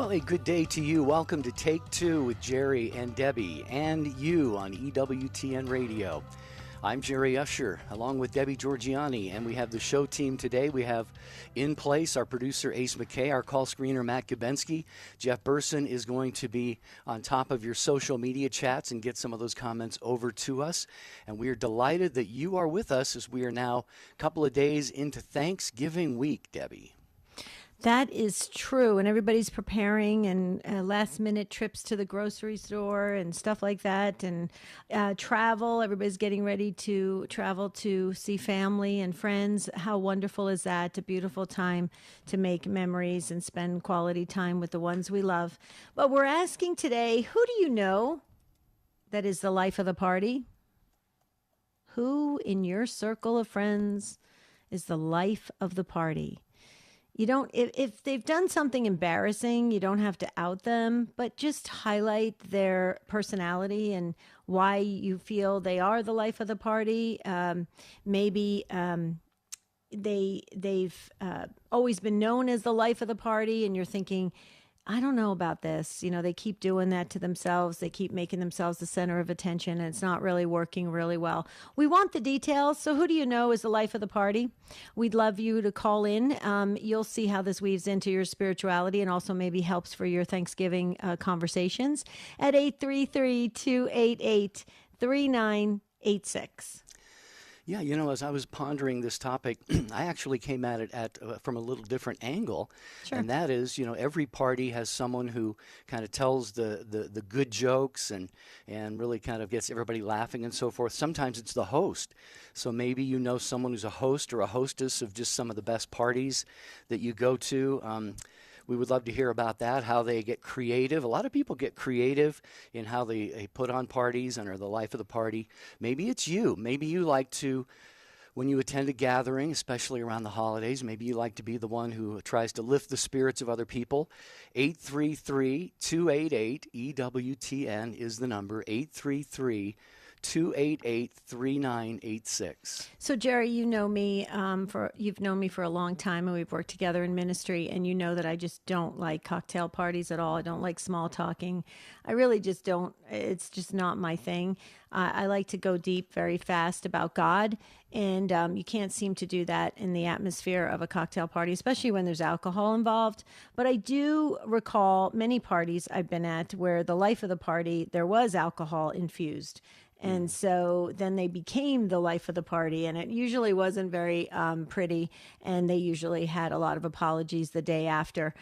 Well, a good day to you. Welcome to Take Two with Jerry and Debbie and you on EWTN Radio. I'm Jerry Usher, along with Debbie Georgiani, and we have the show team today. We have in place our producer, Ace McKay, our call screener, Matt Gabensky. Jeff Burson is going to be on top of your social media chats and get some of those comments over to us. And we are delighted that you are with us as we are now a couple of days into Thanksgiving week, Debbie. That is true, and everybody's preparing and last-minute trips to the grocery store and stuff like that, and travel. Everybody's getting ready to travel to see family and friends. How wonderful is that? A beautiful time to make memories and spend quality time with the ones we love. But we're asking today, who do you know that is the life of the party? Who in your circle of friends is the life of the party? You don't, if they've done something embarrassing, you don't have to out them, but just highlight their personality and why you feel they are the life of the party. Maybe they've always been known as the life of the party, and you're thinking, I don't know about this. You know, they keep doing that to themselves. They keep making themselves the center of attention, and it's not really working really well. We want the details. So who do you know is the life of the party? We'd love you to call in. You'll see how this weaves into your spirituality and also maybe helps for your Thanksgiving conversations at 833-288-3986. Yeah, you know, as I was pondering this topic, I actually came at it from a little different angle. Sure. And that is, you know, every party has someone who kind of tells the good jokes and really kind of gets everybody laughing and so forth. Sometimes it's the host. So maybe you know someone who's a host or a hostess of just some of the best parties that you go to. We would love to hear about that, how they get creative. A lot of people get creative in how they put on parties and are the life of the party. Maybe it's you. Maybe you like to, when you attend a gathering, especially around the holidays, maybe you like to be the one who tries to lift the spirits of other people. 833-288-EWTN is the number, 833-288-3986. So, Jerry, you know me you've known me for a long time, and we've worked together in ministry, and you know that I just don't like cocktail parties at all. I don't like small talking. I really just don't. It's just not my thing. I like to go deep very fast about God, and you can't seem to do that in the atmosphere of a cocktail party, especially when there's alcohol involved. But I do recall many parties I've been at where the life of the party, there was alcohol infused. And so then they became the life of the party, and it usually wasn't very pretty, and they usually had a lot of apologies the day after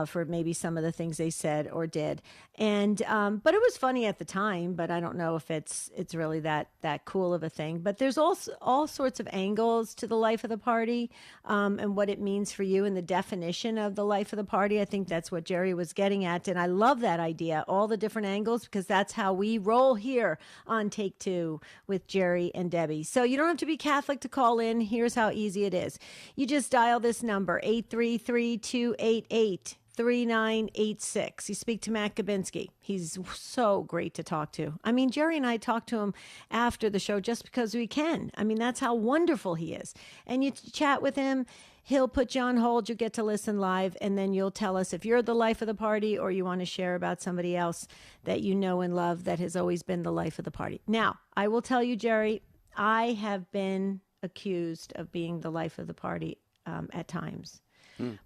for maybe some of the things they said or did. And but it was funny at the time, but I don't know if it's really that cool of a thing. But there's also all sorts of angles to the life of the party and what it means for you and the definition of the life of the party. I think that's what Jerry was getting at, and I love that idea, all the different angles, because that's how we roll here on Take Two with Jerry and Debbie. So you don't have to be Catholic to call in. Here's how easy it is. You just dial this number, 833-288-3986. You speak to Matt Gabensky. He's so great to talk to. I mean, Jerry and I talk to him after the show just because we can. I mean, that's how wonderful he is. And you chat with him. He'll put you on hold. You get to listen live, and then you'll tell us if you're the life of the party or you want to share about somebody else that you know and love that has always been the life of the party. Now, I will tell you, Jerry, I have been accused of being the life of the party at times.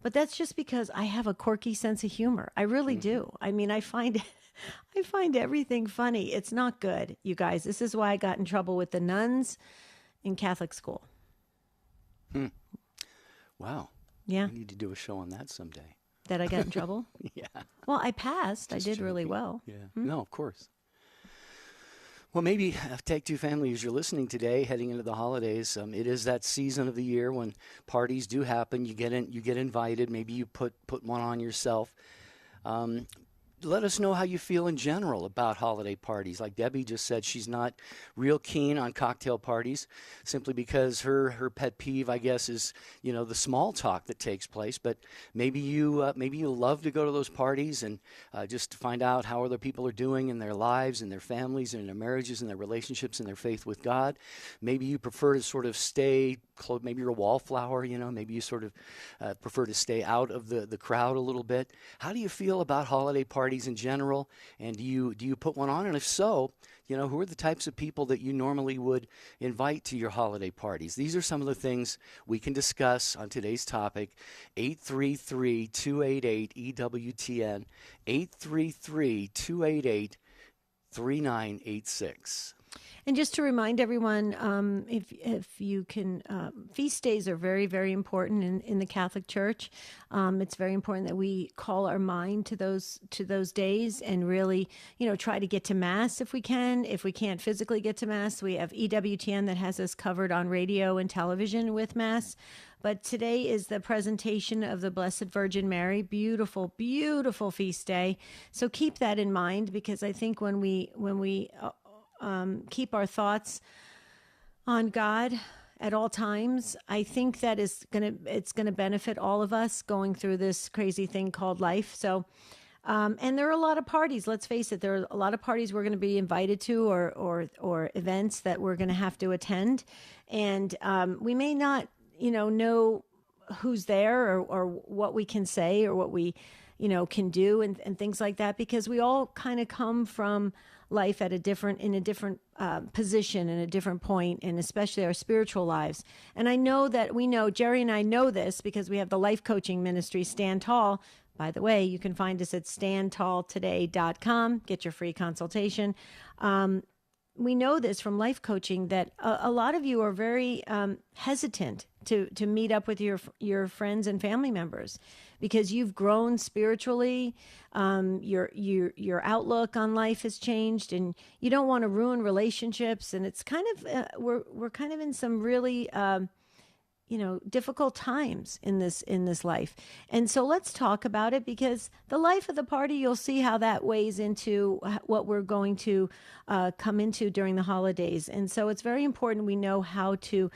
But that's just because I have a quirky sense of humor. I really do. I mean, I find everything funny. It's not good, you guys. This is why I got in trouble with the nuns in Catholic school. Wow. Yeah. We need to do a show on that someday. That I got in trouble? Yeah. Well, I passed. Just I did really joking. well. Yeah. No, of course. Well, maybe Take Two family, as you're listening today, heading into the holidays, it is that season of the year when parties do happen. You get invited. Maybe you put one on yourself. let us know how you feel in general about holiday parties. Like Debbie just said, she's not real keen on cocktail parties simply because her pet peeve, I guess, is, the small talk that takes place. But maybe you love to go to those parties and just to find out how other people are doing in their lives and their families and their marriages and their relationships and their faith with God. Maybe you prefer to sort of stay close. Maybe you're a wallflower, maybe you sort of prefer to stay out of the crowd a little bit. How do you feel about holiday parties in general? And do you put one on? And if so, who are the types of people that you normally would invite to your holiday parties? These are some of the things we can discuss on today's topic. 833-288-EWTN, 833-288-3986. And just to remind everyone, if you can, feast days are very, very important in the Catholic Church. It's very important that we call our mind to those days and really, try to get to Mass if we can. If we can't physically get to Mass, we have EWTN that has us covered on radio and television with Mass. But today is the presentation of the Blessed Virgin Mary. Beautiful, beautiful feast day. So keep that in mind, because I think when we keep our thoughts on God at all times, I think that it's gonna benefit all of us going through this crazy thing called life. So, and there are a lot of parties. Let's face it, there are a lot of parties we're going to be invited to, or events that we're going to have to attend, and we may not, know who's there or what we can say or what we, can do and things like that, because we all kind of come from life in a different position, in a different point, and especially our spiritual lives. And I know that Jerry and I know this because we have the life coaching ministry, Stand Tall. By the way, you can find us at standtalltoday.com. Get your free consultation. We know this from life coaching that a lot of you are very hesitant to meet up with your friends and family members because you've grown spiritually. Your outlook on life has changed, and you don't want to ruin relationships. And it's kind of we're kind of in some really difficult times in this life. And so let's talk about it, because the life of the party, you'll see how that weighs into what we're going to come into during the holidays. And so it's very important we know how to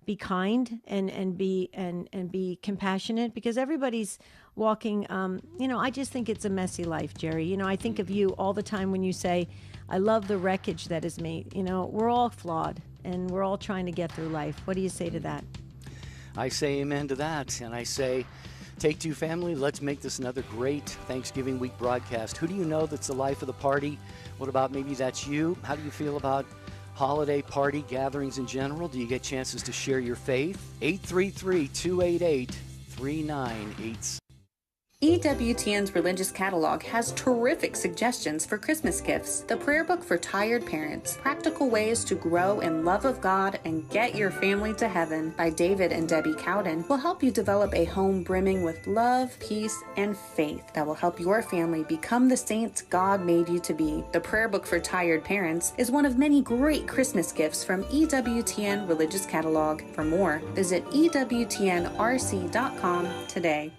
be kind and be compassionate, because everybody's walking, I just think it's a messy life, Jerry. I think of you all the time when you say, I love the wreckage that is me. We're all flawed and we're all trying to get through life. What do you say to that? I say amen to that, and I say, Take Two family, let's make this another great Thanksgiving week broadcast. Who do you know that's the life of the party? What about maybe that's you? How do you feel about holiday party gatherings in general? Do you get chances to share your faith? 833-288-3986. EWTN's Religious Catalog has terrific suggestions for Christmas gifts. The Prayer Book for Tired Parents, Practical Ways to Grow in Love of God and Get Your Family to Heaven by David and Debbie Cowden will help you develop a home brimming with love, peace, and faith that will help your family become the saints God made you to be. The Prayer Book for Tired Parents is one of many great Christmas gifts from EWTN Religious Catalog. For more, visit EWTNRC.com today.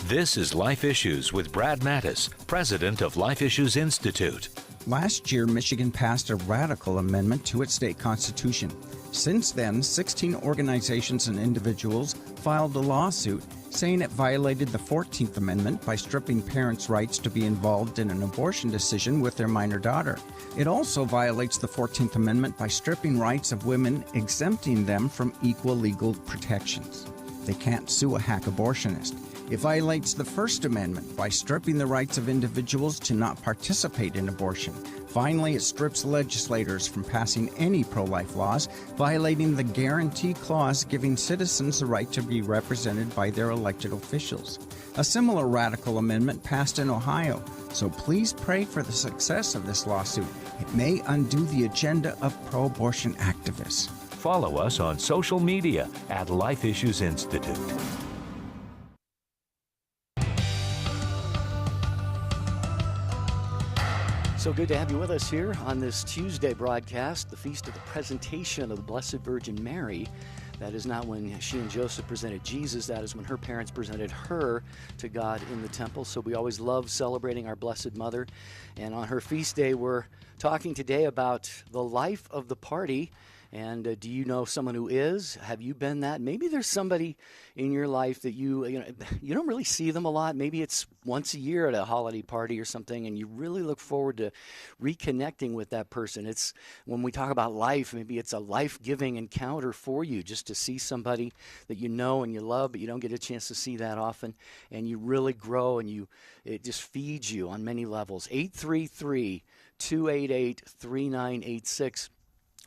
This is Life Issues with Brad Mattis, president of Life Issues Institute. Last year, Michigan passed a radical amendment to its state constitution. Since then, 16 organizations and individuals filed a lawsuit saying it violated the 14th Amendment by stripping parents' rights to be involved in an abortion decision with their minor daughter. It also violates the 14th Amendment by stripping rights of women, exempting them from equal legal protections. They can't sue a hack abortionist. It violates the First Amendment by stripping the rights of individuals to not participate in abortion. Finally, it strips legislators from passing any pro-life laws, violating the Guarantee Clause giving citizens the right to be represented by their elected officials. A similar radical amendment passed in Ohio, so please pray for the success of this lawsuit. It may undo the agenda of pro-abortion activists. Follow us on social media at Life Issues Institute. So good to have you with us here on this Tuesday broadcast, the Feast of the Presentation of the Blessed Virgin Mary. That is not when she and Joseph presented Jesus. That is when her parents presented her to God in the temple. So we always love celebrating our Blessed Mother. And on her feast day, we're talking today about the life of the party. And do you know someone who is? Have you been that? Maybe there's somebody in your life that you don't really see them a lot. Maybe it's once a year at a holiday party or something, and you really look forward to reconnecting with that person. It's when we talk about life, maybe it's a life-giving encounter for you, just to see somebody that you know and you love, but you don't get a chance to see that often, and you really grow, and it just feeds you on many levels. 833-288-3986.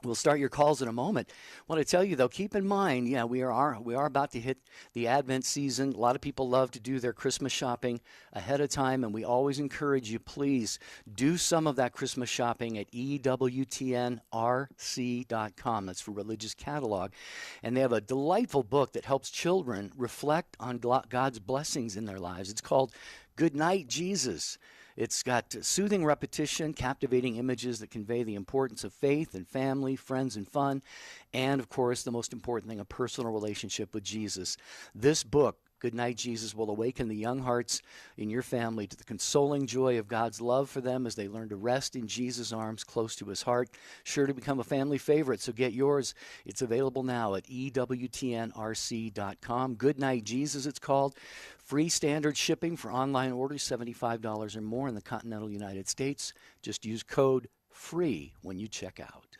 We'll start your calls in a moment. I want to tell you, though, keep in mind, we are about to hit the Advent season. A lot of people love to do their Christmas shopping ahead of time, and we always encourage you, please do some of that Christmas shopping at EWTNRC.com. That's for Religious Catalog. And they have a delightful book that helps children reflect on God's blessings in their lives. It's called Good Night, Jesus. It's got soothing repetition, captivating images that convey the importance of faith and family, friends and fun, and, of course, the most important thing, a personal relationship with Jesus. This book, Good Night, Jesus, will awaken the young hearts in your family to the consoling joy of God's love for them as they learn to rest in Jesus' arms close to his heart. Sure to become a family favorite, so get yours. It's available now at EWTNRC.com. Good Night, Jesus, it's called. Free standard shipping for online orders, $75 or more in the continental United States. Just use code FREE when you check out.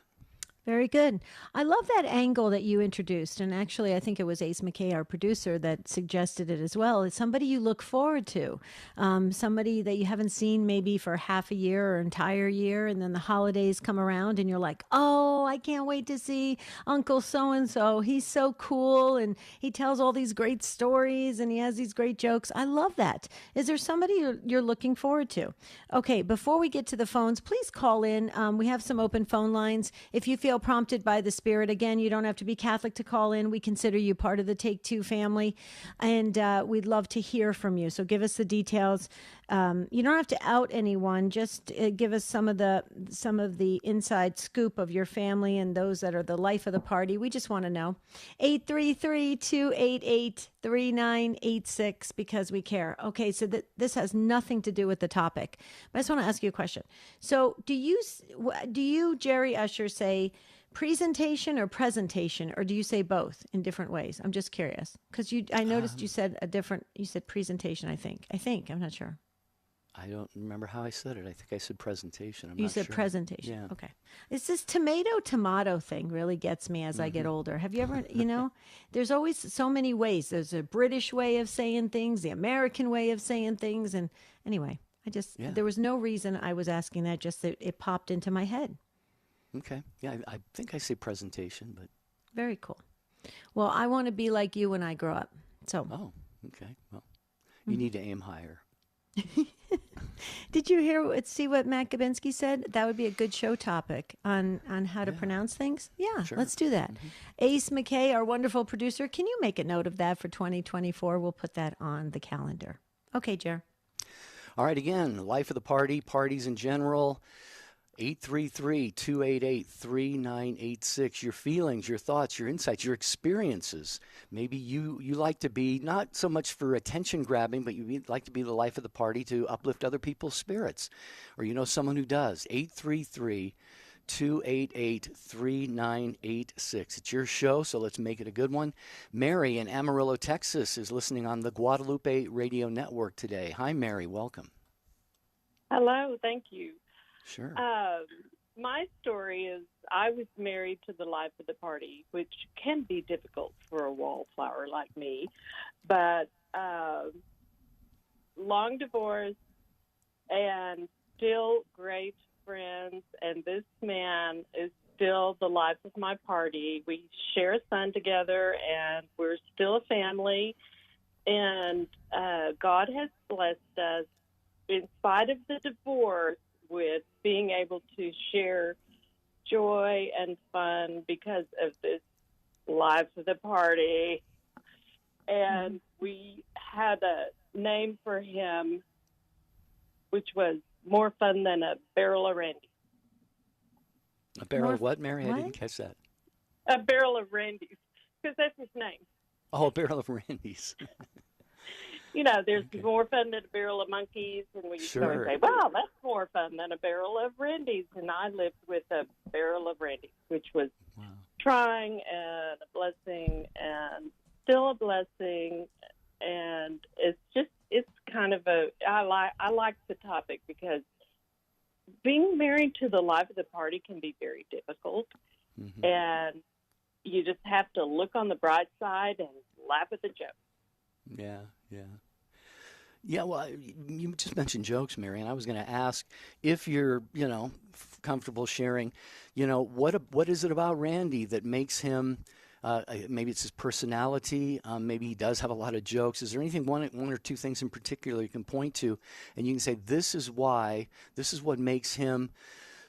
Very good. I love that angle that you introduced. And actually, I think it was Ace McKay, our producer, that suggested it as well. It's somebody you look forward to, somebody that you haven't seen maybe for half a year or entire year. And then the holidays come around and you're like, oh, I can't wait to see Uncle so-and-so. He's so cool. And he tells all these great stories and he has these great jokes. I love that. Is there somebody you're looking forward to? Okay, before we get to the phones, please call in. We have some open phone lines. If you feel prompted by the Spirit, again, you don't have to be Catholic to call in. We consider you part of the Take Two family, and we'd love to hear from you. So give us the details. You don't have to out anyone. Just give us some of the inside scoop of your family and those that are the life of the party. We just want to know. 833-288-3986 because we care. Okay, so this has nothing to do with the topic. But I just want to ask you a question. So do you, Jerry Usher, say presentation or presentation, or do you say both in different ways? I'm just curious because I noticed you said presentation. I think I'm not sure. I don't remember how I said it. I think I said presentation. You said presentation. Yeah. Okay. It's this tomato thing really gets me as I get older. Have you ever, there's always so many ways. There's a British way of saying things, the American way of saying things. And anyway, there was no reason I was asking that, just that it popped into my head. Okay. Yeah, I think I say presentation, but. Very cool. Well, I want to be like you when I grow up. So. Oh, okay. Well, you need to aim higher. Did you see what Matt Gabinski said? That would be a good show topic on how to pronounce things. Yeah, sure. Let's do that. Mm-hmm. Ace McKay, our wonderful producer, can you make a note of that for 2024? We'll put that on the calendar. Okay, Jer. All right, again, life of the party, parties in general. 833-288-3986. Your feelings, your thoughts, your insights, your experiences. Maybe you like to be, not so much for attention grabbing, but you like to be the life of the party to uplift other people's spirits. Or you know someone who does. 833-288-3986. It's your show, so let's make it a good one. Mary in Amarillo, Texas is listening on the Guadalupe Radio Network today. Hi, Mary. Welcome. Hello. Thank you. Sure. My story is I was married to the life of the party, which can be difficult for a wallflower like me. But long divorce and still great friends. And this man is still the life of my party. We share a son together, and we're still a family. And God has blessed us, in spite of the divorce, with being able to share joy and fun because of this life of the party. And we had a name for him, which was more fun than a barrel of Randy's. A barrel of what, Mary? I what? didn't catch that. A barrel of Randy's, because that's his name. Oh, a barrel of Randy's. There's more fun than a barrel of monkeys, and we used to always say, "Well, that's more fun than a barrel of Randy's." And I lived with a barrel of Randy's, which was trying and a blessing, and still a blessing. And it's kind of I like the topic because being married to the life of the party can be very difficult, and you just have to look on the bright side and laugh at the jokes. Yeah. Yeah, well, you just mentioned jokes, Mary, and I was going to ask if you're, comfortable sharing, what is it about Randy that makes him, maybe it's his personality, maybe he does have a lot of jokes. Is there anything, one or two things in particular you can point to, and you can say, this is what makes him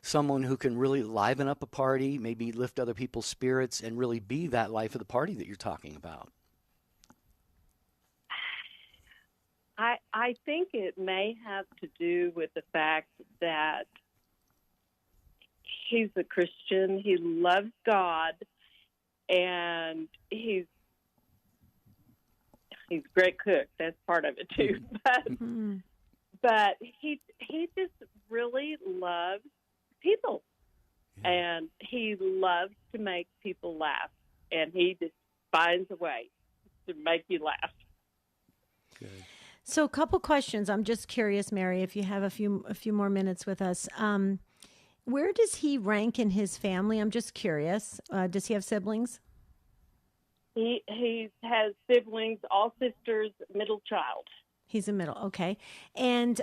someone who can really liven up a party, maybe lift other people's spirits, and really be that life of the party that you're talking about? I think it may have to do with the fact that he's a Christian. He loves God, and he's a great cook. That's part of it too. But he just really loves people, and he loves to make people laugh, and he just finds a way to make you laugh. Good. So a couple questions. I'm just curious, Mary, if you have a few more minutes with us. Where does he rank in his family? I'm just curious. Does he have siblings? He has siblings, all sisters, middle child. He's a middle, okay. And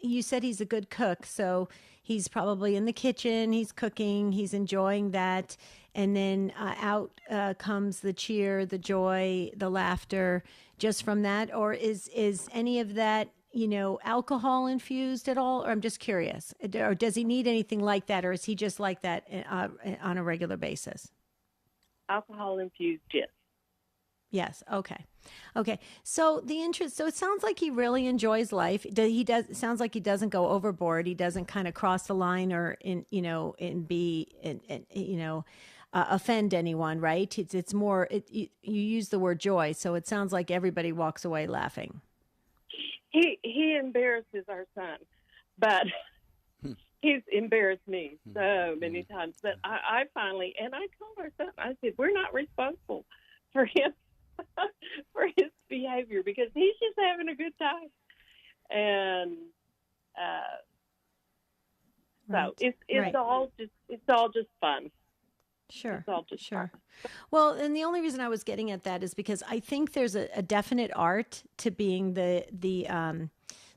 you said he's a good cook, so he's probably in the kitchen, he's cooking, he's enjoying that, and then out comes the cheer, the joy, the laughter just from that? Or is any of that, alcohol infused at all? Or I'm just curious. Or does he need anything like that, or is he just like that on a regular basis? Alcohol infused, yes. Yes. Okay. So so it sounds like he really enjoys life. It sounds like he doesn't go overboard. He doesn't kind of cross the line or offend anyone, right? It's more, you use the word joy. So it sounds like everybody walks away laughing. He embarrasses our son, but he's embarrassed me so many times that I finally, and I told our son, I said, we're not responsible for him. For his behavior, because he's just having a good time, and so it's all just fun. Sure, it's all just sure. fun. Well, and the only reason I was getting at that is because I think there's a definite art to being the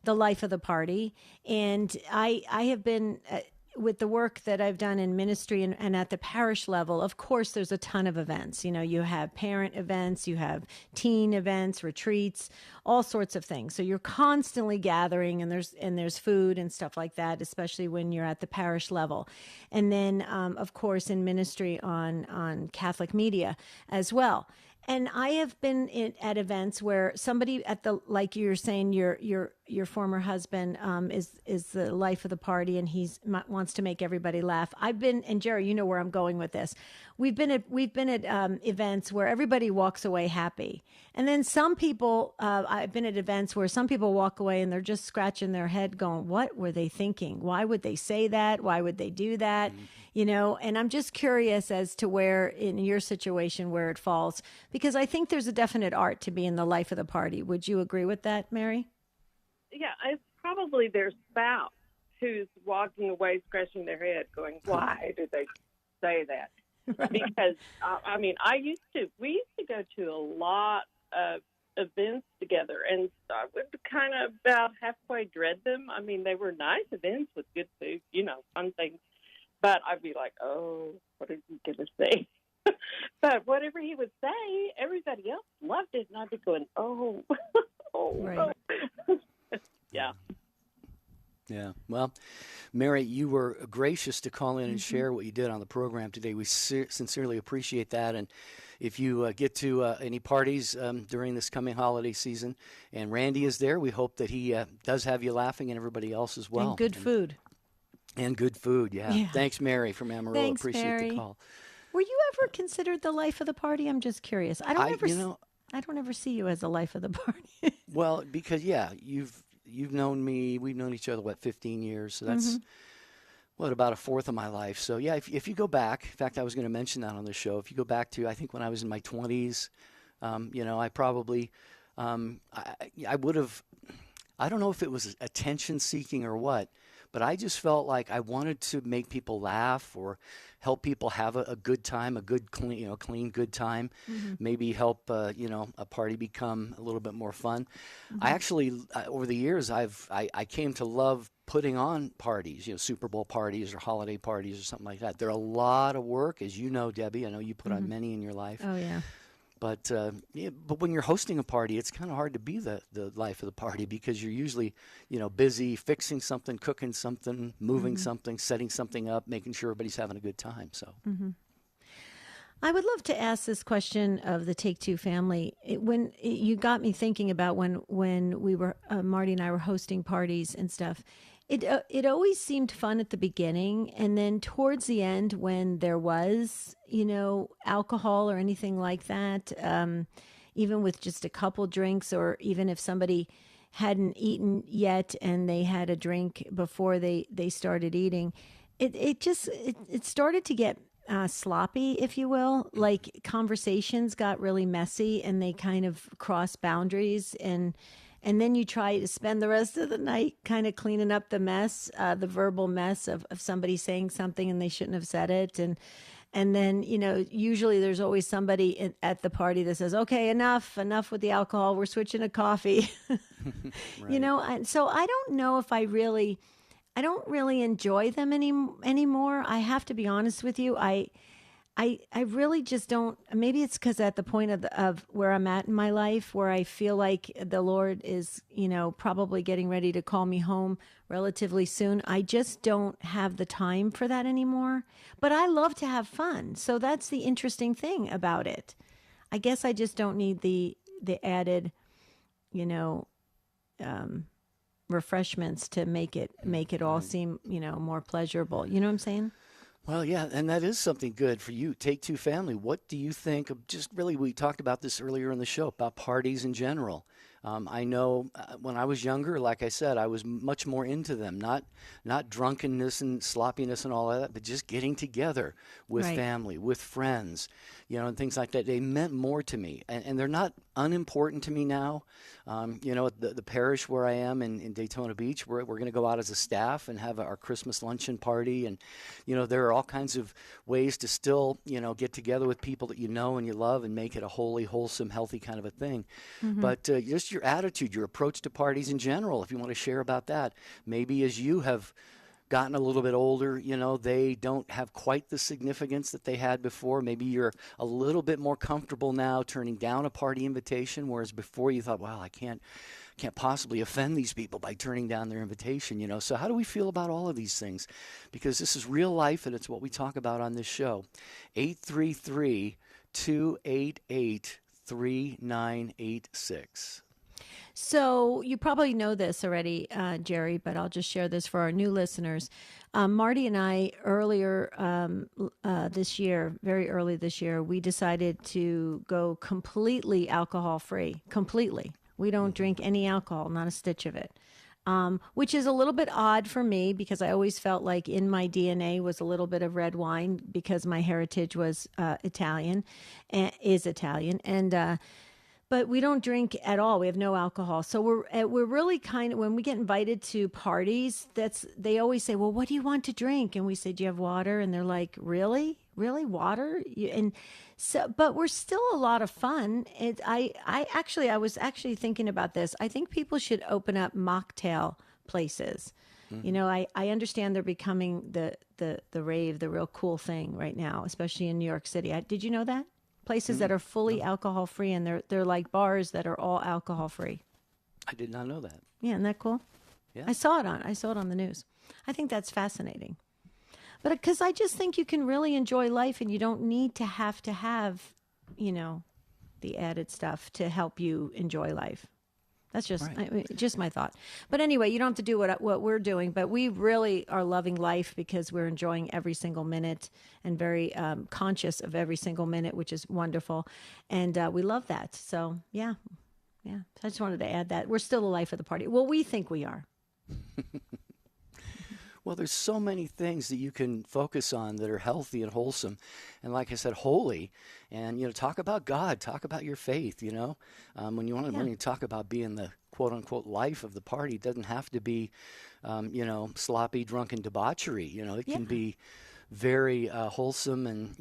life of the party, and I have been. With the work that I've done in ministry and at the parish level, of course, there's a ton of events. You have parent events, you have teen events, retreats, all sorts of things. So you're constantly gathering, and there's food and stuff like that, especially when you're at the parish level. And then, of course, in ministry on Catholic media as well. And I have been at events where somebody like you're saying, your former husband is the life of the party, and wants to make everybody laugh. And Jerry, you know where I'm going with this. We've been at events where everybody walks away happy, and then some people. I've been at events where some people walk away and they're just scratching their head, going, "What were they thinking? Why would they say that? Why would they do that?" And I'm just curious as to where, in your situation, where it falls, because I think there's a definite art to being the life of the party. Would you agree with that, Mary? Yeah, it's probably their spouse who's walking away scratching their head going, why did they say that? Because, we used to go to a lot of events together, and I would kind of about halfway dread them. I mean, they were nice events with good food, fun things. But I'd be like, oh, what is he going to say? But whatever he would say, everybody else loved it. And I'd be going, oh, right. Yeah. Yeah. Well, Mary, you were gracious to call in and share what you did on the program today. We sincerely appreciate that. And if you get to any parties during this coming holiday season, and Randy is there, we hope that he does have you laughing and everybody else as well. And good food. And good food, yeah. Thanks, Mary from Amarillo. Thanks, appreciate Mary. the call. Were you ever considered the life of the party? I'm just curious. I don't ever see you as the life of the party. Well, because you've known me. We've known each other 15 years. So that's about a fourth of my life. So yeah, if you go back, in fact, I was going to mention that on the show. If you go back to, I think when I was in my 20s, I probably, I would have. I don't know if it was attention seeking or what, but I just felt like I wanted to make people laugh or help people have a good time, a good, clean, good time. Maybe help, a party become a little bit more fun. I actually, over the years, I came to love putting on parties, Super Bowl parties or holiday parties or something like that. They're a lot of work, as you know, Debbie. I know you put on many in your life. Oh, yeah. But but when you're hosting a party, it's kind of hard to be the life of the party because you're usually, busy fixing something, cooking something, moving something, setting something up, making sure everybody's having a good time. So, I would love to ask this question of the Take Two family. You got me thinking about when we were Marty and I were hosting parties and stuff. It always seemed fun at the beginning, and then towards the end, when there was, alcohol or anything like that, even with just a couple drinks, or even if somebody hadn't eaten yet and they had a drink before they started eating, it started to get sloppy, if you will. Like conversations got really messy, and they kind of crossed boundaries, and then you try to spend the rest of the night kind of cleaning up the mess, the verbal mess of somebody saying something and they shouldn't have said it. And then, usually there's always somebody at the party that says, okay, enough with the alcohol. We're switching to coffee. Right. So I don't know if I don't really enjoy them anymore. I have to be honest with you. I really just don't. Maybe it's because at the point of where I'm at in my life, where I feel like the Lord is, probably getting ready to call me home relatively soon. I just don't have the time for that anymore. But I love to have fun. So that's the interesting thing about it. I guess I just don't need the added, refreshments to make it all seem, more pleasurable. You know what I'm saying? Well, yeah, and that is something good for you. Take Two family. What do you think of just really, we talked about this earlier in the show, about parties in general. I know when I was younger, like I said, I was much more into them, not drunkenness and sloppiness and all of that, but just getting together with family, with friends, and things like that. They meant more to me, and they're not unimportant to me now. The parish where I am in Daytona Beach, we're going to go out as a staff and have our Christmas luncheon party, and there are all kinds of ways to still get together with people that you know and you love and make it a holy, wholesome, healthy kind of a thing. But just your attitude, your approach to parties in general, if you want to share about that. Maybe as you have gotten a little bit older, they don't have quite the significance that they had before. Maybe you're a little bit more comfortable now turning down a party invitation, whereas before you thought, wow, I can't possibly offend these people by turning down their invitation, So how do we feel about all of these things? Because this is real life, and it's what we talk about on this show. 833-288-3986. So you probably know this already, Jerry, but I'll just share this for our new listeners. Marty and I, earlier this year, very early this year, we decided to go completely alcohol-free, completely. We don't drink any alcohol, not a stitch of it, which is a little bit odd for me because I always felt like in my DNA was a little bit of red wine because my heritage was Italian, is Italian, and but we don't drink at all. We have no alcohol. So we're really kind of, when we get invited to parties, they always say, well, what do you want to drink? And we say, do you have water? And they're like, really? Really? Water? And so, but we're still a lot of fun. I was actually thinking about this. I think people should open up mocktail places. I understand they're becoming the rave, the real cool thing right now, especially in New York City. Did you know that? Places that are fully alcohol free, and they're like bars that are all alcohol free. I did not know that. Yeah, isn't that cool? Yeah. I saw it on the news. I think that's fascinating. But because I just think you can really enjoy life and you don't need to have, the added stuff to help you enjoy life. That's just just my thought. But anyway, you don't have to do what we're doing, but we really are loving life because we're enjoying every single minute and very conscious of every single minute, which is wonderful. And we love that. So, yeah. So I just wanted to add that. We're still the life of the party. Well, we think we are. Well, there's so many things that you can focus on that are healthy and wholesome, and like I said, holy. And talk about God, talk about your faith. When you talk about being the quote unquote life of the party, it doesn't have to be, sloppy, drunken debauchery. It can be very wholesome and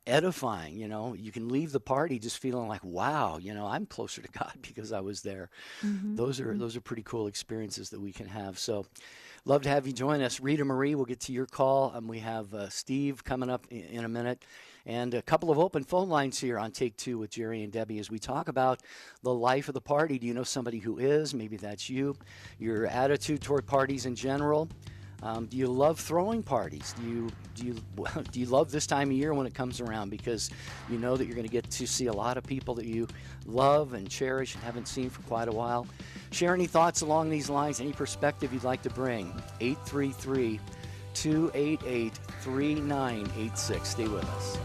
edifying. You can leave the party just feeling like, wow, I'm closer to God because I was there. Mm-hmm. Those are pretty cool experiences that we can have. So love to have you join us. Rita Marie, we'll get to your call. We have Steve coming up in a minute. And a couple of open phone lines here on Take Two with Jerry and Debbie as we talk about the life of the party. Do you know somebody who is? Maybe that's you. Your attitude toward parties in general. Do you love throwing parties? Do you love this time of year when it comes around because you know that you're going to get to see a lot of people that you love and cherish and haven't seen for quite a while? Share any thoughts along these lines, any perspective you'd like to bring. 833-288-3986. Stay with us.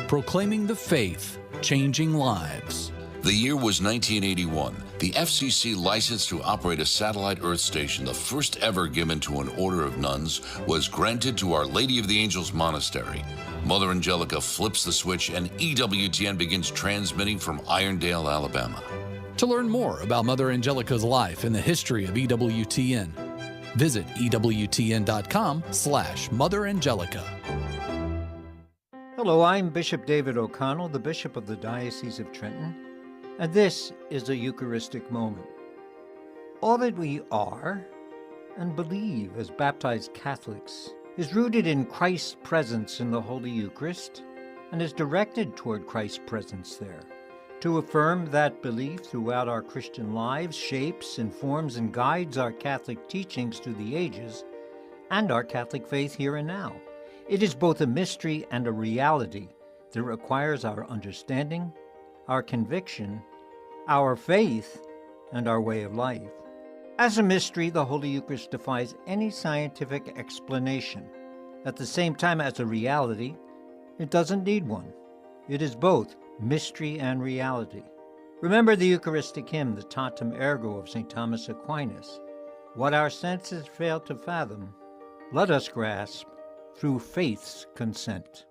Proclaiming the faith, changing lives. The year was 1981. The FCC license to operate a satellite Earth station, the first ever given to an order of nuns, was granted to Our Lady of the Angels Monastery. Mother Angelica flips the switch and EWTN begins transmitting from Irondale, Alabama. To learn more about Mother Angelica's life and the history of EWTN, visit EWTN.com/Mother Angelica. Hello, I'm Bishop David O'Connell, the Bishop of the Diocese of Trenton, and this is a Eucharistic moment. All that we are and believe as baptized Catholics is rooted in Christ's presence in the Holy Eucharist and is directed toward Christ's presence there. To affirm that belief throughout our Christian lives shapes, informs, and guides our Catholic teachings through the ages and our Catholic faith here and now. It is both a mystery and a reality that requires our understanding, our conviction, our faith, and our way of life. As a mystery, the Holy Eucharist defies any scientific explanation. At the same time, as a reality, it doesn't need one. It is both mystery and reality. Remember the Eucharistic hymn, the Tantum Ergo of St. Thomas Aquinas. What our senses fail to fathom, let us grasp through faith's consent.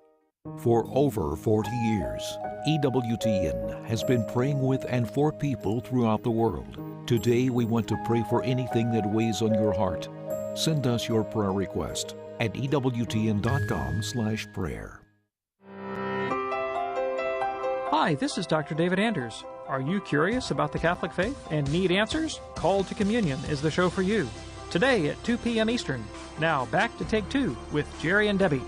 For over 40 years, EWTN has been praying with and for people throughout the world. Today, we want to pray for anything that weighs on your heart. Send us your prayer request at EWTN.com/prayer. Hi, this is Dr. David Anders. Are you curious about the Catholic faith and need answers? Call to Communion is the show for you. Today at 2 p.m. Eastern. Now back to Take Two with Jerry and Debbie.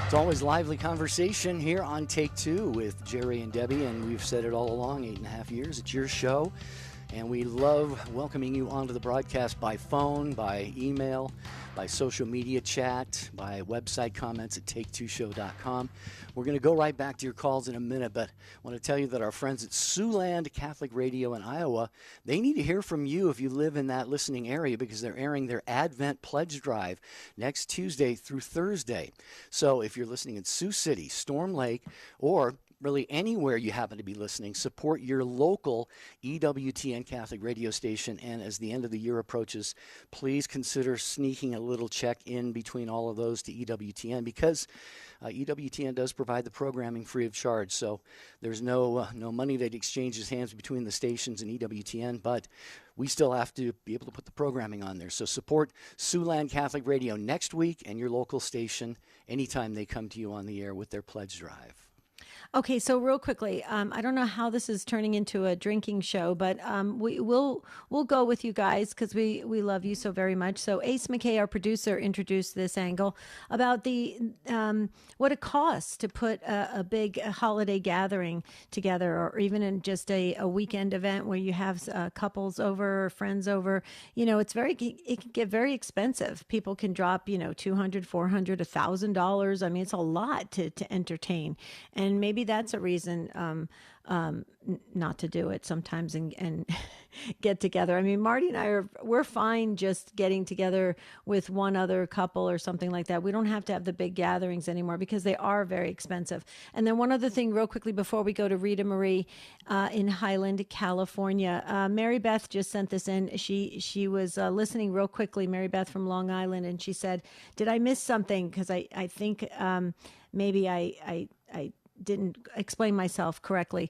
It's always lively conversation here on Take Two with Jerry and Debbie, and we've said it all along, 8.5 years. It's your show, and we love welcoming you onto the broadcast by phone, by email, by social media chat, by website comments at take2show.com. We're going to go right back to your calls in a minute, but I want to tell you that our friends at Siouxland Catholic Radio in Iowa, they need to hear from you if you live in that listening area because they're airing their Advent Pledge Drive next Tuesday through Thursday. So if you're listening in Sioux City, Storm Lake, or really anywhere you happen to be listening, support your local EWTN Catholic radio station. And as the end of the year approaches, please consider sneaking a little check in between all of those to EWTN because EWTN does provide the programming free of charge. So there's no money that exchanges hands between the stations and EWTN, but we still have to be able to put the programming on there. So support Siouxland Catholic Radio next week and your local station anytime they come to you on the air with their pledge drive. Okay, so real quickly, I don't know how this is turning into a drinking show, but we'll go with you guys because we love you so very much. So Ace McKay, our producer, introduced this angle about the what it costs to put a big holiday gathering together, or even in just a weekend event where you have couples over or friends over. It can get very expensive. People can drop $200, $400, $1,000. I mean, it's a lot to entertain, and maybe that's a reason not to do it sometimes and get together. I mean, Marty and I we're fine just getting together with one other couple or something like that. We don't have to have the big gatherings anymore because they are very expensive. And then one other thing real quickly before we go to Rita Marie in Highland, California. Mary Beth just sent this in. She was listening real quickly, Mary Beth from Long Island, and she said, did I miss something? Because I think maybe I didn't explain myself correctly.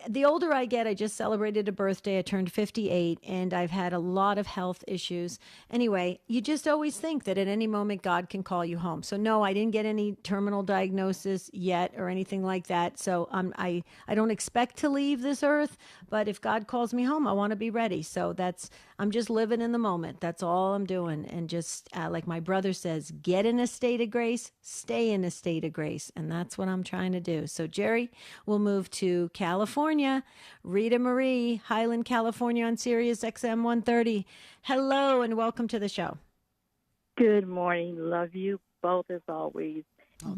The older I get, I just celebrated a birthday. I turned 58 and I've had a lot of health issues. Anyway, you just always think that at any moment God can call you home. So no, I didn't get any terminal diagnosis yet or anything like that. So I don't expect to leave this earth, but if God calls me home, I want to be ready. So I'm just living in the moment. That's all I'm doing. And just like my brother says, get in a state of grace, stay in a state of grace. And that's what I'm trying to do. So Jerry, we'll move to California. Rita Marie, Highland, California on Sirius XM 130. Hello and welcome to the show. Good morning. Love you both as always.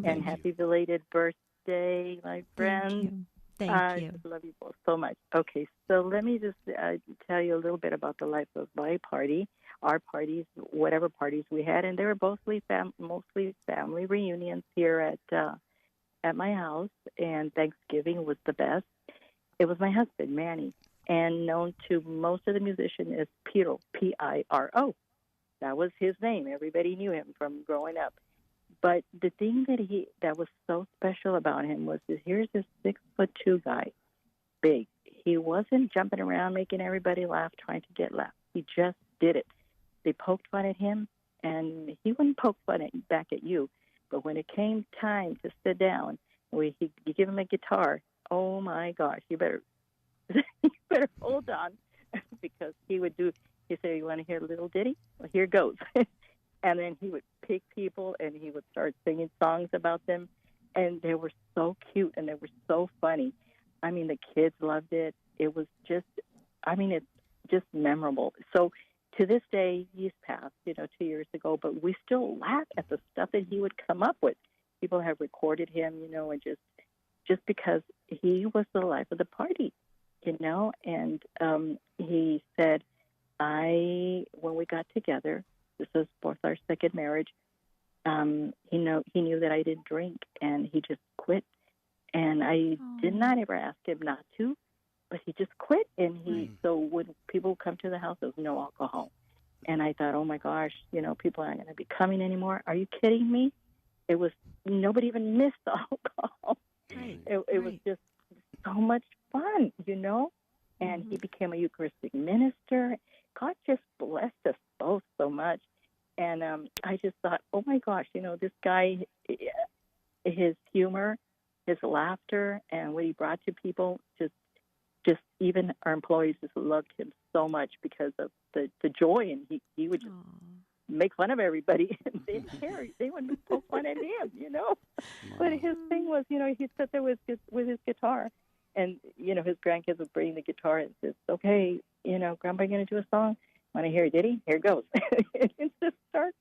And happy belated birthday, my friend. Thank you. I love you both so much. Okay, so let me just tell you a little bit about the life of my party, our parties, whatever parties we had. And they were mostly family reunions here at my house, and Thanksgiving was the best. It was my husband, Manny, and known to most of the musicians as Piro, P-I-R-O. That was his name. Everybody knew him from growing up. But the thing that was so special about him was that here's this 6'2" guy, big. He wasn't jumping around making everybody laugh, trying to get laughs. He just did it. They poked fun at him, and he wouldn't poke fun back at you. But when it came time to sit down, you give him a guitar, oh my gosh, you better hold on, because he said, you want to hear a little ditty? Well, here goes. And then he would pick people and he would start singing songs about them. And they were so cute and they were so funny. I mean, the kids loved it. It was just, it's just memorable. So to this day, he's passed, 2 years ago, but we still laugh at the stuff that he would come up with. People have recorded him, and just because he was the life of the party, and he said, when we got together, this was both our second marriage, he knew that I didn't drink, and he just quit. And I did not ever ask him not to, but he just quit. And so when people come to the house, there was no alcohol. And I thought, oh my gosh, people aren't going to be coming anymore. Are you kidding me? It was, nobody even missed the alcohol. Right. It was just so much fun, And he became a Eucharistic minister. God just blessed us both so much. And I just thought, oh my gosh, this guy, his humor, his laughter, and what he brought to people, just even our employees just loved him so much because of the joy, and he would just make fun of everybody, and they didn't care. They wouldn't poke fun at him, But his thing was, he'd sit there with his guitar, and his grandkids would bring the guitar and says, "Okay, Grandpa, going to do a song? Want to hear a ditty? Here goes." And just start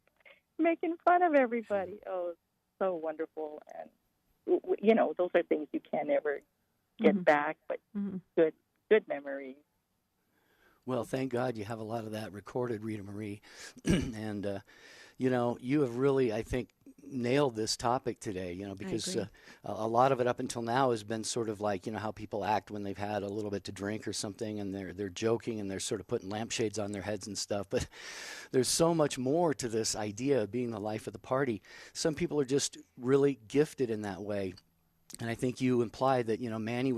making fun of everybody. Oh, it's so wonderful, and those are things you can't ever get back, but good memories. Well, thank God you have a lot of that recorded, Rita Marie. And, you have really, I think, nailed this topic today, because a lot of it up until now has been sort of like, how people act when they've had a little bit to drink or something, and they're joking and they're sort of putting lampshades on their heads and stuff. But there's so much more to this idea of being the life of the party. Some people are just really gifted in that way. And I think you implied that, Manny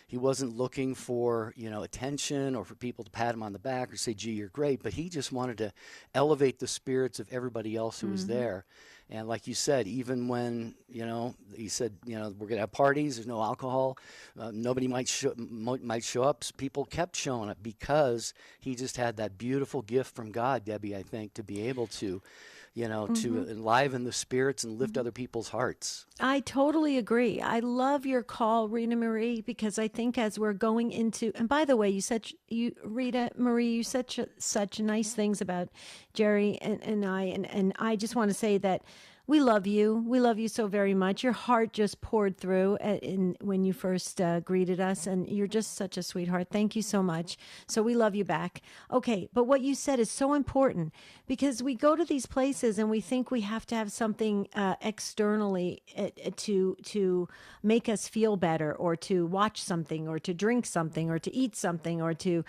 he wasn't looking for, attention or for people to pat him on the back or say, gee, you're great. But he just wanted to elevate the spirits of everybody else who was there. And like you said, even when, he said, we're going to have parties, there's no alcohol, nobody might show up. People kept showing up because he just had that beautiful gift from God, Debbie, I think, to be able to, to enliven the spirits and lift other people's hearts. I totally agree. I love your call, Rita Marie, because I think as we're going into, and by the way, Rita Marie, you said such nice things about Jerry and I, and I just want to say that we love you. We love you so very much. Your heart just poured through when you first greeted us, and you're just such a sweetheart. Thank you so much. So we love you back. Okay, but what you said is so important because we go to these places and we think we have to have something externally to make us feel better, or to watch something, or to drink something, or to eat something, or to,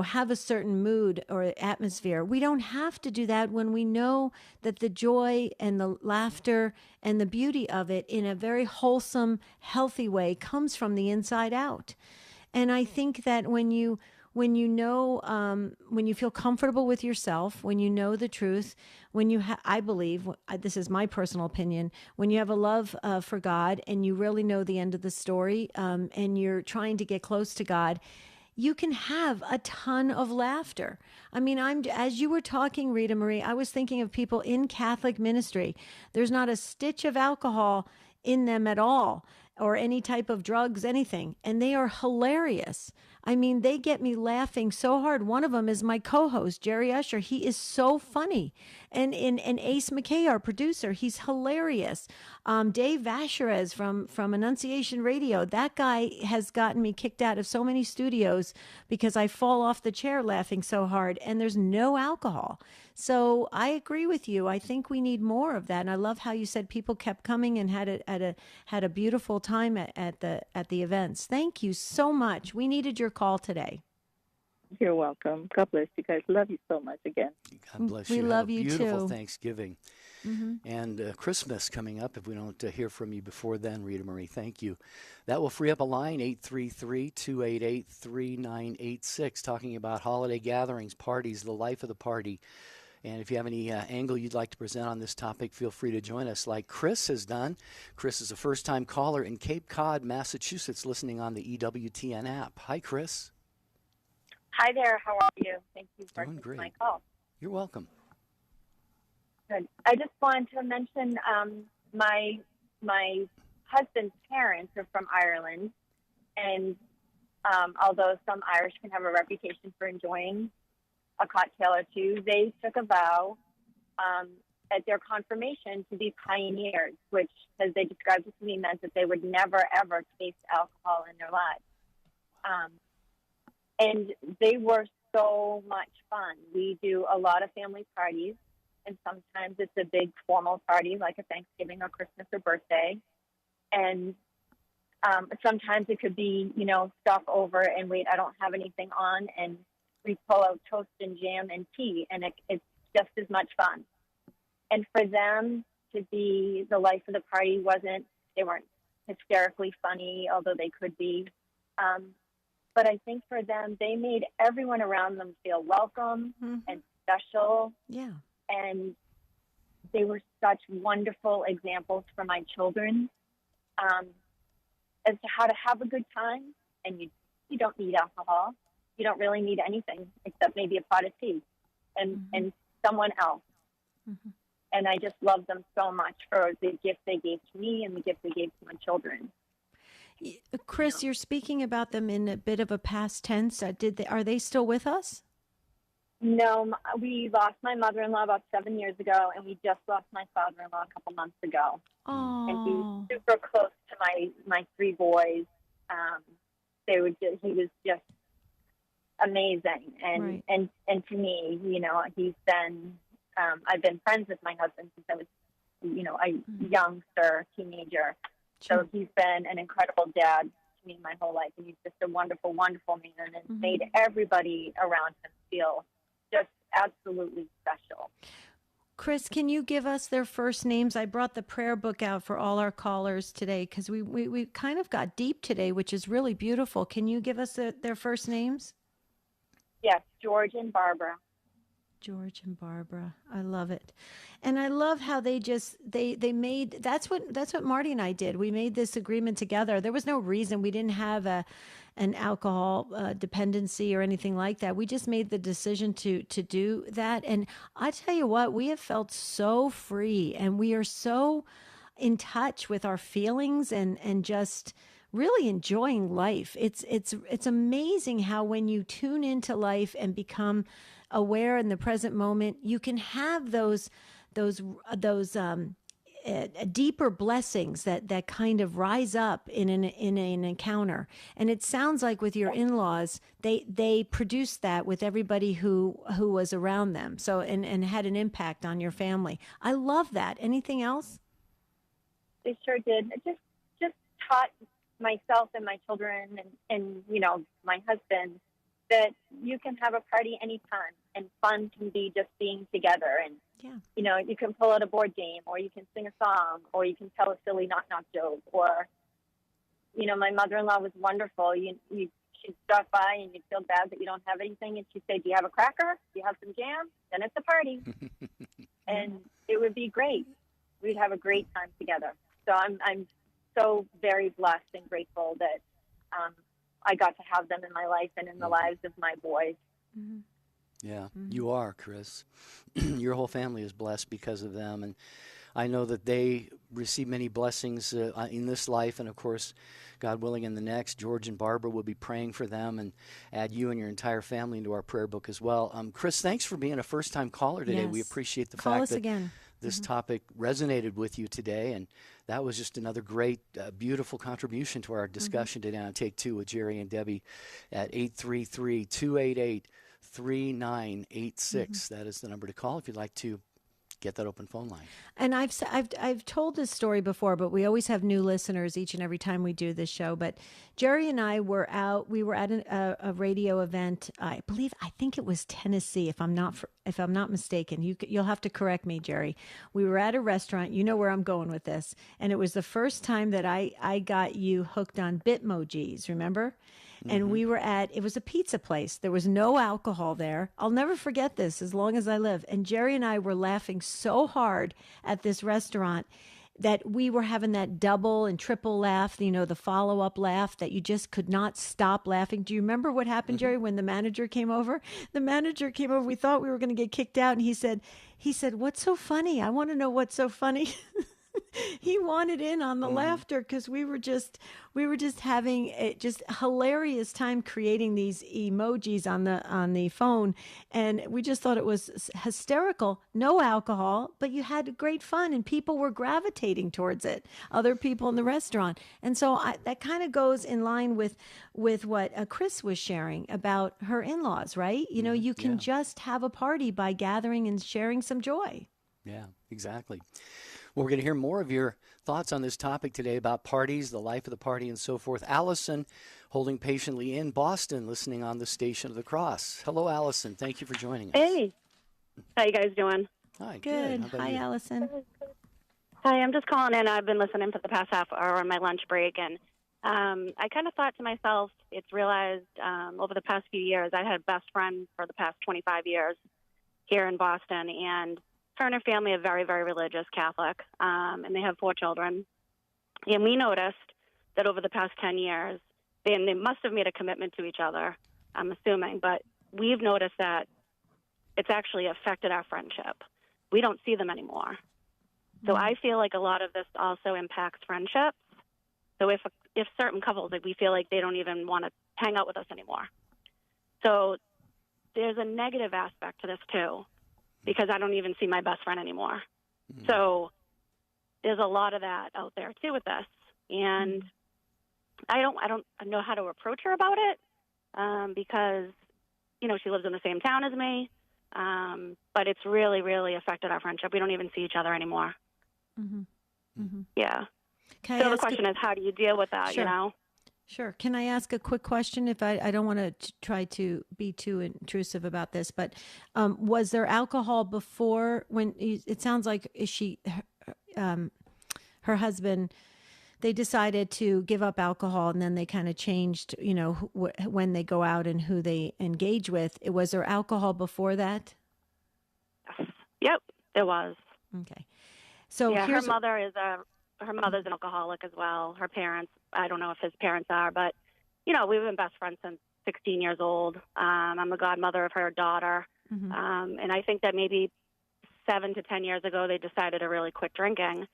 have a certain mood or atmosphere. We don't have to do that when we know that the joy and the laughter and the beauty of it in a very wholesome, healthy way comes from the inside out. And I think that when you feel comfortable with yourself, when you know the truth, I believe, this is my personal opinion, when you have a love for God and you really know the end of the story, and you're trying to get close to God, you can have a ton of laughter. I mean, as you were talking, Rita Marie, I was thinking of people in Catholic ministry. There's not a stitch of alcohol in them at all, or any type of drugs, anything. And they are hilarious. I mean, they get me laughing so hard. One of them is my co-host, Jerry Usher. He is so funny. And Ace McKay, our producer, he's hilarious. Dave Vacherez from Annunciation Radio, that guy has gotten me kicked out of so many studios because I fall off the chair laughing so hard, and there's no alcohol. So I agree with you. I think we need more of that. And I love how you said people kept coming and had a beautiful time at the events. Thank you so much. We needed your call today. You're welcome. God bless you guys. Love you so much again. God bless you. We love you too. Beautiful too. Thanksgiving. And Christmas coming up. If we don't hear from you before then, Rita Marie, thank you. That will free up a line, 833-288-3986, talking about holiday gatherings, parties, the life of the party. And if you have any angle you'd like to present on this topic, feel free to join us like Chris has done. Chris is a first-time caller in Cape Cod, Massachusetts, listening on the EWTN app. Hi, Chris. Hi there. How are you? Thank you for Doing taking great. my call. You're welcome. Good. I just wanted to mention my husband's parents are from Ireland, and although some Irish can have a reputation for enjoying a cocktail or two, they took a vow at their confirmation to be pioneers, which, as they described it to me, meant that they would never, ever taste alcohol in their lives. And they were so much fun. We do a lot of family parties, and sometimes it's a big formal party like a Thanksgiving or Christmas or birthday. And sometimes it could be, stop over and wait, I don't have anything on, and we pull out toast and jam and tea, and it's just as much fun. And for them to be the life of the party they weren't hysterically funny, although they could be. But I think for them, they made everyone around them feel welcome and special. Yeah. And they were such wonderful examples for my children as to how to have a good time. And you don't need alcohol. You don't really need anything except maybe a pot of tea and someone else. And I just love them so much for the gift they gave to me and the gift they gave to my children. Chris, you're speaking about them in a bit of a past tense. Are they still with us? No, we lost my mother-in-law about 7 years ago, and we just lost my father-in-law a couple months ago. Oh. And he's super close to my three boys. He was just amazing, and and to me, he's been. I've been friends with my husband since I was, a youngster, teenager. So he's been an incredible dad to me my whole life, and he's just a wonderful, wonderful man, and made everybody around him feel just absolutely special. Chris, can you give us their first names? I brought the prayer book out for all our callers today because we kind of got deep today, which is really beautiful. Can you give us their first names? Yes, George and Barbara. George and Barbara. I love it. And I love how they made, that's what Marty and I did. We made this agreement together. There was no reason. We didn't have an alcohol dependency or anything like that. We just made the decision to do that. And I tell you what, we have felt so free, and we are so in touch with our feelings and just really enjoying life. It's amazing how when you tune into life and become aware in the present moment, you can have those deeper blessings that kind of rise up in an encounter. And it sounds like with your in-laws, they produced that with everybody who was around them. So and had an impact on your family. I love that. Anything else? They sure did. It just taught myself and my children and my husband that you can have a party anytime, and fun can be just being together. And, you can pull out a board game, or you can sing a song, or you can tell a silly knock-knock joke. Or, my mother-in-law was wonderful. She'd stop by and you'd feel bad that you don't have anything. And she'd say, do you have a cracker? Do you have some jam? Then it's a party. And it would be great. We'd have a great time together. So I'm so very blessed and grateful that I got to have them in my life and in the lives of my boys. Mm-hmm. Yeah, you are, Chris. Your whole family is blessed because of them. And I know that they receive many blessings in this life. And, of course, God willing, in the next, George and Barbara will be praying for them and add you and your entire family into our prayer book as well. Chris, thanks for being a first-time caller today. Yes. We appreciate the Call fact us that again. this topic resonated with you today. And that was just another great, beautiful contribution to our discussion today on Take Two with Jerry and Debbie at 833-288-3986. That is the number to call if you'd like to get that open phone line. And I've told this story before, but we always have new listeners each and every time we do this show. But Jerry and I were out. We were at a radio event. I think it was Tennessee, if I'm not mistaken. You'll have to correct me, Jerry. We were at a restaurant. You know where I'm going with this. And it was the first time that I got you hooked on Bitmojis. Remember? And we were it was a pizza place. There was no alcohol there. I'll never forget this as long as I live. And Jerry and I were laughing so hard at this restaurant that we were having that double and triple laugh, the follow-up laugh that you just could not stop laughing. Do you remember what happened, Jerry, when the manager came over? The manager came over. We thought we were going to get kicked out. And he said, what's so funny? I want to know what's so funny. He wanted in on the laughter because we were just having a just hilarious time creating these emojis on the phone, and we just thought it was hysterical. No alcohol, but you had great fun, and people were gravitating towards it. Other people in the restaurant, and so that kind of goes in line with what Chris was sharing about her in-laws, right? You can just have a party by gathering and sharing some joy. Yeah, exactly. Well, we're going to hear more of your thoughts on this topic today about parties, the life of the party, and so forth. Allison, holding patiently in Boston, listening on the Station of the Cross. Hello, Allison. Thank you for joining us. Hey. How you guys doing? Hi, good. How about Hi, you? Allison. Hi, I'm just calling in. I've been listening for the past half hour on my lunch break, and I kind of thought to myself, it's realized over the past few years, I had a best friend for the past 25 years here in Boston, and her and her family are very, very religious Catholic, and they have 4 children. And we noticed that over the past 10 years, they must have made a commitment to each other, I'm assuming, but we've noticed that it's actually affected our friendship. We don't see them anymore. So I feel like a lot of this also impacts friendships. So if certain couples, we feel like they don't even want to hang out with us anymore. So there's a negative aspect to this too, because I don't even see my best friend anymore. So there's a lot of that out there too with this. And I don't know how to approach her about it because, she lives in the same town as me. But it's really, really affected our friendship. We don't even see each other anymore. Yeah. So the question is, how do you deal with that, Sure. Sure. Can I ask a quick question? If I don't want to try to be too intrusive about this, but was there alcohol before when it sounds like her husband, they decided to give up alcohol and then they kind of changed, when they go out and who they engage with. Was there alcohol before that? It was. Okay. So yeah, here's her mother's an alcoholic as well. Her parents, I don't know if his parents are, but you know, we've been best friends since 16 years old. I'm the godmother of her daughter, and I think that maybe 7 to 10 years ago they decided to really quit drinking,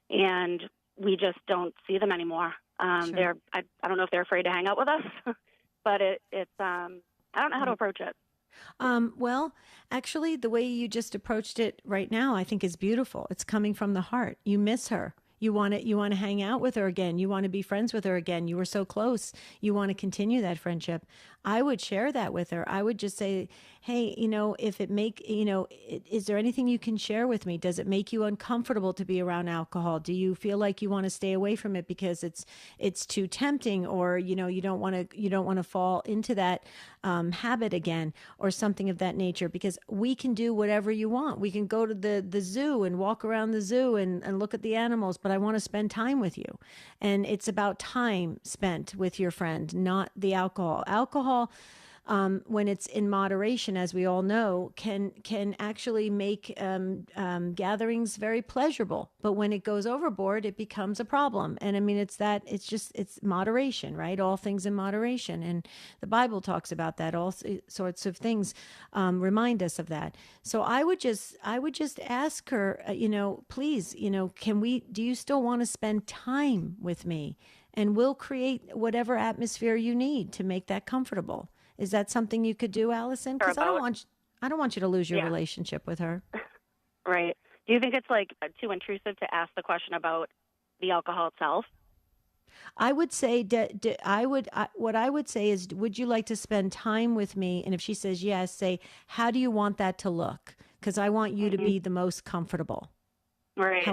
and we just don't see them anymore. Sure. I don't know if they're afraid to hang out with us, but it's I don't know how to approach it. Well, actually, the way you just approached it right now, I think is beautiful. It's coming from the heart. You miss her. You want to hang out with her again. You want to be friends with her again. You were so close. You want to continue that friendship. I would share that with her. I would just say, hey, if it is there anything you can share with me? Does it make you uncomfortable to be around alcohol? Do you feel like you want to stay away from it because it's too tempting, or you don't want to fall into that habit again, or something of that nature? Because we can do whatever you want. We can go to the zoo and walk around the zoo and look at the animals, but I want to spend time with you. And it's about time spent with your friend, not the alcohol. Alcohol, when it's in moderation, as we all know, can actually make gatherings very pleasurable. But when it goes overboard, it becomes a problem. And I mean, it's moderation, right? All things in moderation. And the Bible talks about that. All sorts of things remind us of that. So I would just ask her, please, do you still want to spend time with me? And we'll create whatever atmosphere you need to make that comfortable. Is that something you could do, Allison? Because I don't want you to lose your relationship with her. Right. Do you think it's like too intrusive to ask the question about the alcohol itself? I would say what I would say is, would you like to spend time with me? And if she says yes, say, how do you want that to look? Because I want you to be the most comfortable. Right.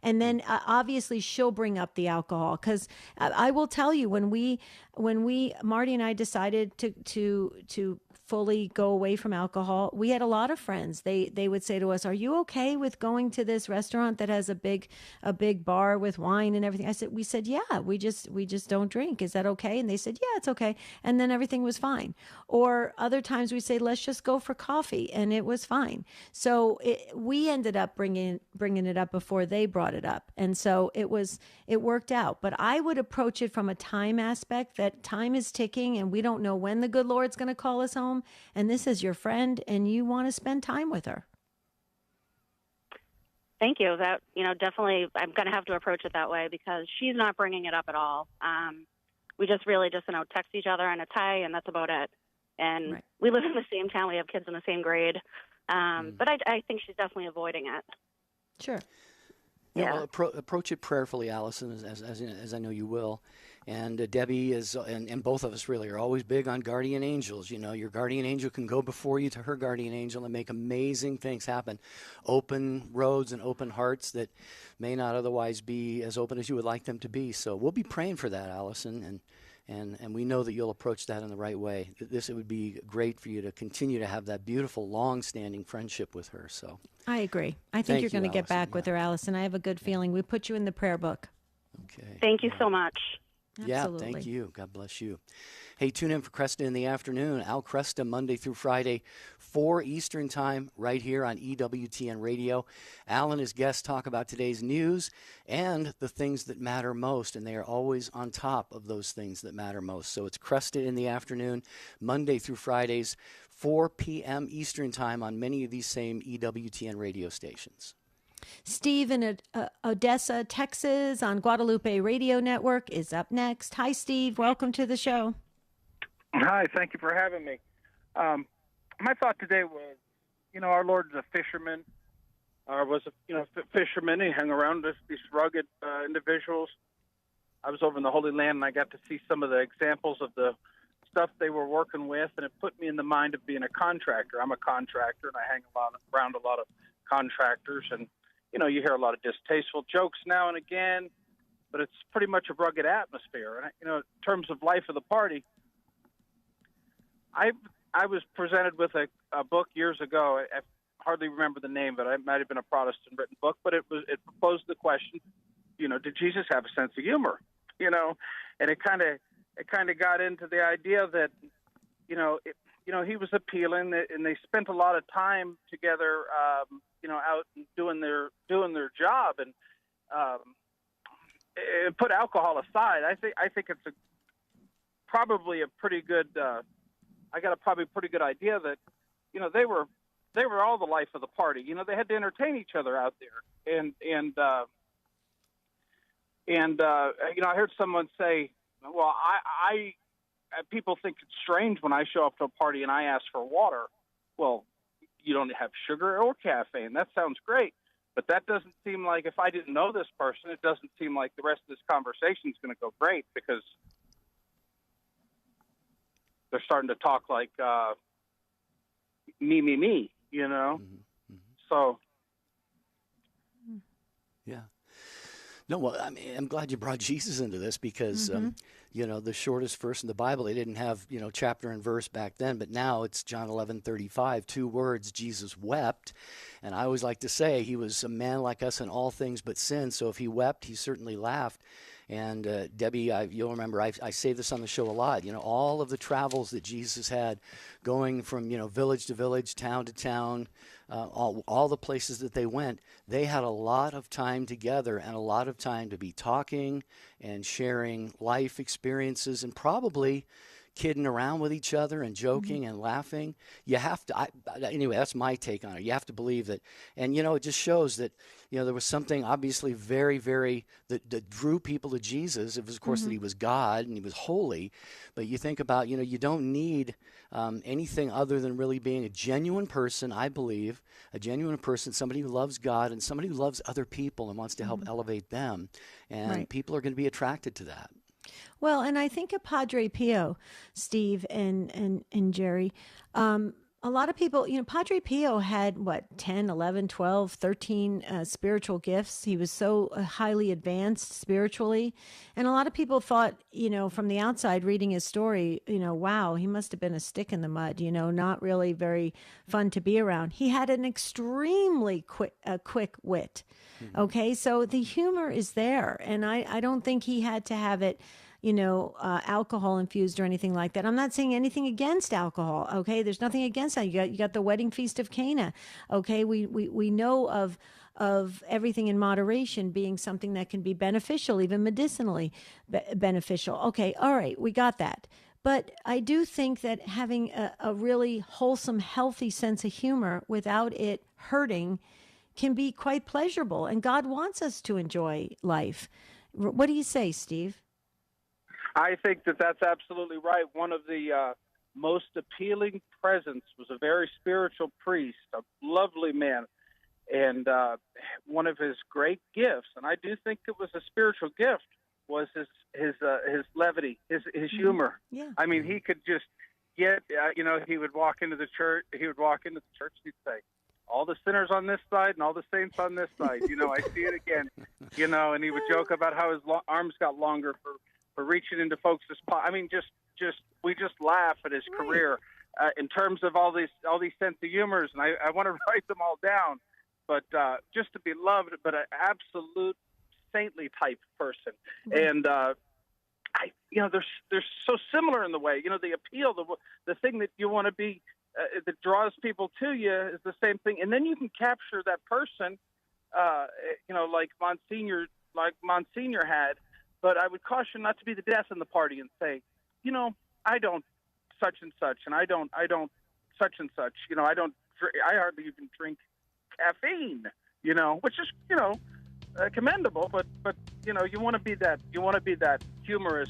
And then obviously she'll bring up the alcohol, because I will tell you, when Marty and I decided to fully go away from alcohol, we had a lot of friends. They would say to us, "Are you okay with going to this restaurant that has a big bar with wine and everything?" We said, "Yeah, we just don't drink. Is that okay?" And they said, "Yeah, it's okay." And then everything was fine. Or other times we say, "Let's just go for coffee," and it was fine. So we ended up bringing it up before they brought it up, and so it worked out. But I would approach it from a time aspect, that time is ticking, and we don't know when the good Lord's going to call us home. And this is your friend, and you want to spend time with her. Thank you. That, definitely, I'm going to have to approach it that way, because she's not bringing it up at all. We just really text each other and it's hi, and that's about it. And we live in the same town. We have kids in the same grade. But I think she's definitely avoiding it. Sure. Yeah. Well, approach it prayerfully, Allison, as I know you will. And Debbie and both of us really are always big on guardian angels. Your guardian angel can go before you to her guardian angel and make amazing things happen. Open roads and open hearts that may not otherwise be as open as you would like them to be. So we'll be praying for that, Allison, and we know that you'll approach that in the right way. It would be great for you to continue to have that beautiful, long-standing friendship with her. So I agree. I think you're going to get back with her, Allison. I have a good feeling. We put you in the prayer book. Okay. Thank you so much. Absolutely. Yeah, thank you. God bless you. Hey, tune in for Cresta in the afternoon. Al Cresta, Monday through Friday, 4 Eastern Time, right here on EWTN Radio. Al and his guests talk about today's news and the things that matter most, and they are always on top of those things that matter most. So it's Cresta in the afternoon, Monday through Fridays, 4 p.m. Eastern Time on many of these same EWTN radio stations. Steve in Odessa, Texas, on Guadalupe Radio Network is up next. Hi, Steve. Welcome to the show. Hi. Thank you for having me. My thought today was, our Lord's a fisherman, or was a fisherman. He hung around these rugged individuals. I was over in the Holy Land, and I got to see some of the examples of the stuff they were working with, and it put me in the mind of being a contractor. I'm a contractor, and I hang around a lot of contractors, and you hear a lot of distasteful jokes now and again, but it's pretty much a rugged atmosphere. And, in terms of life of the party, I was presented with a book years ago. I hardly remember the name, but it might have been a Protestant written book, but it proposed the question, did Jesus have a sense of humor? And it kind of got into the idea that, he was appealing, and they spent a lot of time together, out and doing their job, and put alcohol aside. I think it's probably a pretty good. I got a probably pretty good idea that, they were all the life of the party. They had to entertain each other out there, and I heard someone say, well, I people think it's strange when I show up to a party and I ask for water. Well, you don't have sugar or caffeine. That sounds great. But that doesn't seem like, if I didn't know this person, it doesn't seem like the rest of this conversation is going to go great, because they're starting to talk like me, So. Yeah. No, well, I mean, I'm glad you brought Jesus into this, because, the shortest verse in the Bible, they didn't have, chapter and verse back then, but now it's John 11:35, 2 words, Jesus wept. And I always like to say he was a man like us in all things but sin. So if he wept, he certainly laughed. And Debbie, you'll remember, I say this on the show a lot, all of the travels that Jesus had going from, village to village, town to town, all the places that they went, they had a lot of time together and a lot of time to be talking and sharing life experiences and probably kidding around with each other and joking and laughing. You have to, anyway, that's my take on it. You have to believe that. And, it just shows that, there was something obviously very, very, that drew people to Jesus. It was, of course, that he was God and he was holy. But you think about, you don't need anything other than really being a genuine person, I believe, a genuine person, somebody who loves God and somebody who loves other people and wants to help elevate them. And people are going to be attracted to that. Well, and I think of Padre Pio, Steve and Jerry. A lot of people, Padre Pio had, 10, 11, 12, 13 spiritual gifts. He was so highly advanced spiritually. And a lot of people thought, from the outside reading his story, wow, he must have been a stick in the mud, not really very fun to be around. He had an extremely quick wit. Okay, so the humor is there. And I don't think he had to have it alcohol infused or anything like that. I'm not saying anything against alcohol. Okay, there's nothing against that. You got the wedding feast of Cana. Okay, we know of everything in moderation being something that can be beneficial, even medicinally beneficial. Okay, all right, we got that. But I do think that having a really wholesome, healthy sense of humor without it hurting can be quite pleasurable. And God wants us to enjoy life. What do you say, Steve? I think that that's absolutely right. One of the most appealing presents was a very spiritual priest, a lovely man. And one of his great gifts, and I do think it was a spiritual gift, was his levity, his humor. Yeah. I mean, he could just get, he would walk into the church, he'd say, all the sinners on this side and all the saints on this side. I see it again, and he would joke about how his arms got longer for reaching into folks' I mean, we just laugh at his career in terms of all these sense of humors, and I want to write them all down. But just to be loved, but an absolute saintly type person, and they're so similar in the way. The appeal, the thing that you want to be that draws people to you is the same thing, and then you can capture that person, like Monsignor had. But I would caution not to be the death in the party and say, I don't such and such, and I don't such and such. I hardly even drink caffeine. Which is commendable. But you want to be that. You want to be that humorous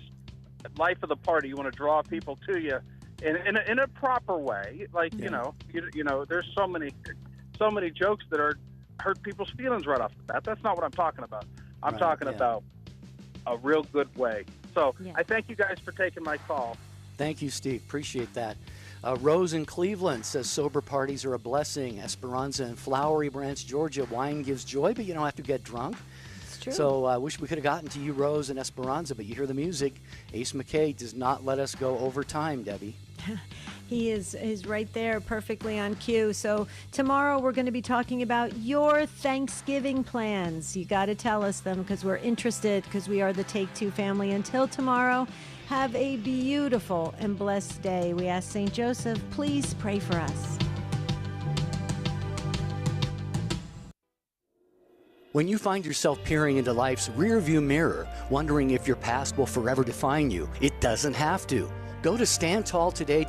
life of the party. You want to draw people to you in a proper way. Like there's so many jokes that hurt people's feelings right off the bat. That's not what I'm talking about. I'm talking about a real good way. So I thank you guys for taking my call. Thank you, Steve. Appreciate that. Rose in Cleveland says sober parties are a blessing. Esperanza in Flowery Branch, Georgia, wine gives joy, but you don't have to get drunk. It's true. So I wish we could have gotten to you, Rose and Esperanza, but you hear the music. Ace McKay does not let us go over time, Debbie. He is right there, perfectly on cue. So tomorrow we're going to be talking about your Thanksgiving plans. You got to tell us them because we're interested, because we are the Take Two family. Until tomorrow, Have a beautiful and blessed day. We ask St. Joseph, please pray for us. When you find yourself peering into life's rearview mirror, wondering if your past will forever define you, it doesn't have to. Go to standtalltoday.com